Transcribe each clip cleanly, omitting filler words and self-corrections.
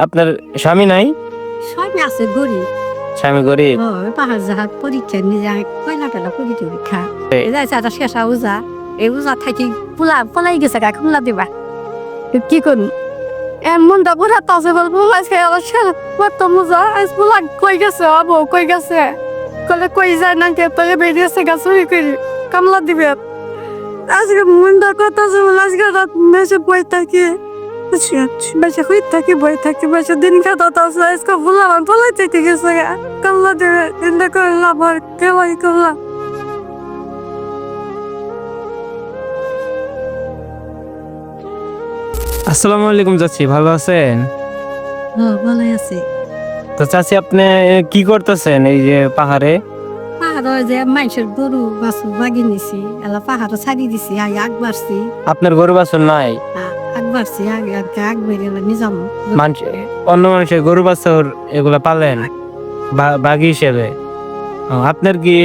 আপনার স্বামী নাই? স্বামী আছে গরিব। স্বামী গরিব? পাহাড় জাহাজ পরীক্ষা নিয়ে কয়লা টেলা পরীক্ষা যাইছে একটা শেষা উজা এই উজা থাকি পলাই গেছে গা খুলা দিবা কি করুন মনটা পুরা তাজে বলবো আজকে কত মজা আজ পোলা কই গেছে আবো কই গেছে কলে কই যায় না কে তোকে বেরিয়েছে গা চুরি করি কামলা দিবে আজকে মনটা কত আছে বলে আজকে রাত মেসে বই থাকি বেশি হই থাকি বই থাকি বেশি দিন কাটাতে আছে আজকে ভুলা পলাই থেকে গেছে গা কামলা দিবে চিন্তা করলাম আর কেলাই করলাম। আসসালামু আলাইকুম চাচি, ভালো আছেন? ভালো আছে। তো চাচি আপনি কি করতেছেন এই যে পাহাড়ে? পাহাড় যে মানুষের গরু বাছুর বাগি নিছি এলা পাহাড় ছাড়ি দিছি আগে আগ বাড়ছি আপনার গরু বাছুর নাই? আগ বাড়ছি আগে আগ বেরিয়ে নিজাম মানুষ অন্য মানুষের গরু বাছুর এগুলা পালেন বাগি হিসেবে? আপনার কি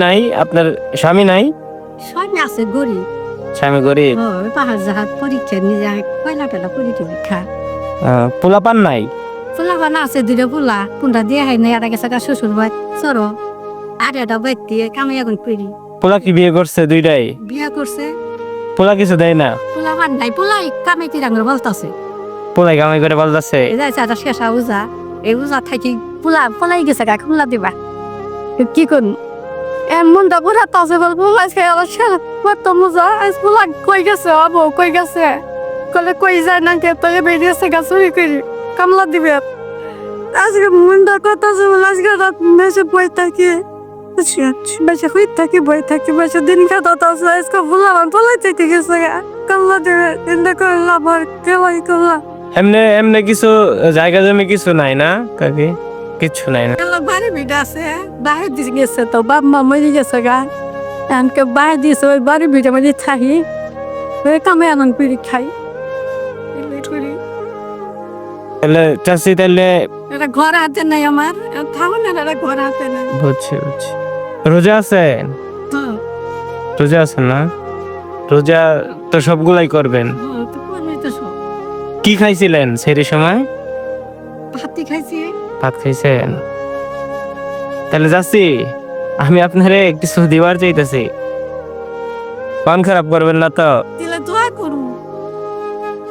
নাই? আপনার স্বামী নাই? স্বামী আছে গরিব। স্বামী গরিব? পাহাড় জাহাজ পরীক্ষা নিয়ে কয়লা টেলা পরীক্ষা পোলা পান নাই? পোলা বানা আছে দুটো পোলা কোনটা দিয়ে হয় না আর গেছে শ্বশুর ভাই চলো আর এটা বাইর দিয়ে কামে এখন করি। পোলা কি বিয়ে করছে দুইটাই? বিয়া করছে। পোলা কিছু দেয় না? পোলা মান নাই পোলাই কামে তিরাঙ্গর বলতাছে পোলাই কামাই করে বলতেছে? যাইছে একটা শেষা উজা এই উজা থাকি পলাই গেছে গা খুলা দিবা কি করুন মনটা পুরা তাজে বলবো আজকে কত মজা আজ পোলা কই গেছে আবো কই গেছে কলে কই যায় না কে তোকে বেরিয়েছে গা চুরি করি কামলা দিবে আজকে মনটা কত আছে বলে আজকে রাত মেসে বই থাকি বেশি হই থাকি বই থাকি বেশি দিন কাটাতে আছে আজকে ভুলা পলাই থেকে গেছে গা কামলা দিবে চিন্তা করলাম আর কেলাই করলাম। এমনি কিছু জায়গা জমি কিছু নাই না কাকি? কিচ্ছু নাই না? বাড়ি ভিটা আছে বাইরে দিয়ে গেছে তো বাপ মা মরে গেছে গা এমনকে বাইরে দিয়েছে ওই বাড়ি ভিটা মানে থাকি ওই কামে আনন্দ করে খাই। তাহলে চাষি তাহলে এটা ঘর হাতে নাই আমার থাকো না এটা ঘর হাতে নাই। বুঝছি। রোজা আছেন? রোজা আছেন না? রোজা তো সবগুলাই করবেন। কি খাইছিলেন সেই সময়? ভাতই খাইছি। ভাত খাইছেন? তাহলে যাচ্ছি আমি আপনারে কিছু দিবার চাইতেছি, মন খারাপ করবেন না তো? দিলে দোয়া করু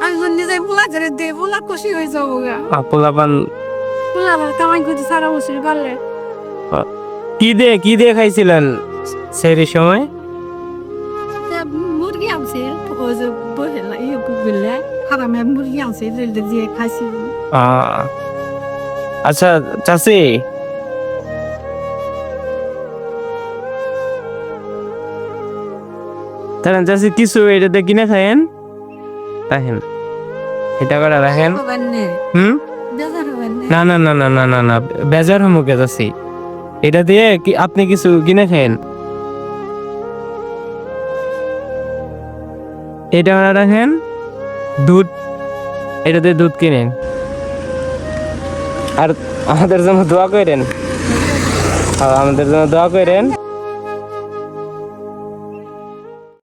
আমি নিজে পোলা ধরে দে পোলা খুশি হয়ে যাবো গা। পোলাপান পোলা কামাই করতে সারা বছর পারলে কি দিয়ে খাইছিলেন সেই সময়? মুরগি আনছে ওই যে বলে ইয়ে বুঝলে হারামে মুরগি আনছে দিয়ে খাইছি। আচ্ছা চাচি, তাহলে চাচি কিছু এটাতে কিনে খায়েন রাখেন, এটা করে রাখেন। না না না না না না না বেজার হমুকে চাচি, এটা দিয়ে আপনি কিছু কিনে খায়েন। এটা রাখেন, দুধ, এটা দিয়ে দুধ কিনেন আর আমাদের জন্য দোয়া করেন। আমাদের জন্য দোয়া করেন।